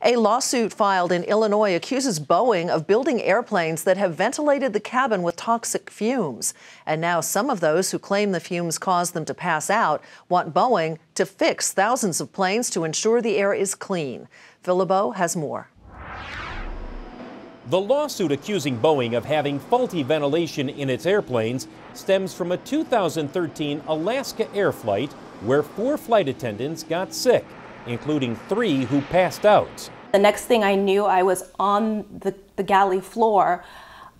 A lawsuit filed in Illinois accuses Boeing of building airplanes that have ventilated the cabin with toxic fumes. And now some of those who claim the fumes caused them to pass out want Boeing to fix thousands of planes to ensure the air is clean. Phil LeBeau has more. The lawsuit accusing Boeing of having faulty ventilation in its airplanes stems from a 2013 Alaska air flight where 4 flight attendants got sick, including 3 who passed out. The next thing I knew, I was on the galley floor,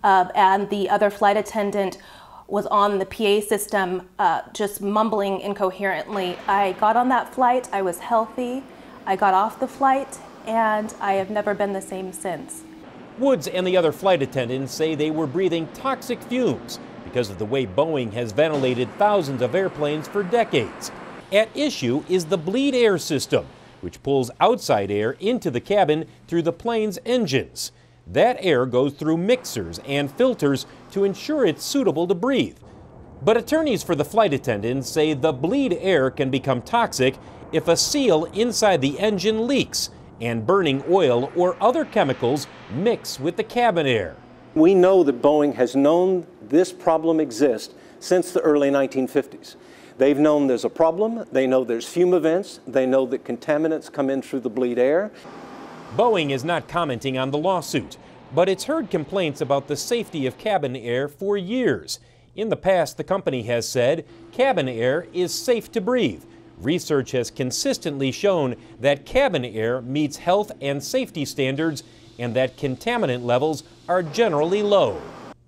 and the other flight attendant was on the PA system, just mumbling incoherently. I got on that flight, I was healthy, I got off the flight, and I have never been the same since. Woods and the other flight attendants say they were breathing toxic fumes because of the way Boeing has ventilated thousands of airplanes for decades. At issue is the bleed air system, which pulls outside air into the cabin through the plane's engines. That air goes through mixers and filters to ensure it's suitable to breathe. But attorneys for the flight attendants say the bleed air can become toxic if a seal inside the engine leaks and burning oil or other chemicals mix with the cabin air. We know that Boeing has known this problem exists since the early 1950s. They've known there's a problem, they know there's fume events, they know that contaminants come in through the bleed air. Boeing is not commenting on the lawsuit, but it's heard complaints about the safety of cabin air for years. In the past, the company has said cabin air is safe to breathe. Research has consistently shown that cabin air meets health and safety standards and that contaminant levels are generally low.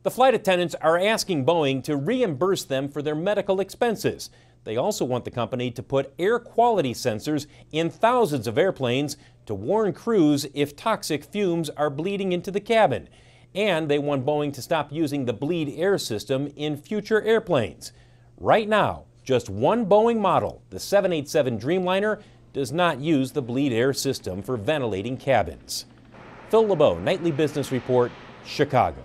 The flight attendants are asking Boeing to reimburse them for their medical expenses. They also want the company to put air quality sensors in thousands of airplanes to warn crews if toxic fumes are bleeding into the cabin. And they want Boeing to stop using the bleed air system in future airplanes. Right now, just one Boeing model, the 787 Dreamliner, does not use the bleed air system for ventilating cabins. Phil LeBeau, Nightly Business Report, Chicago.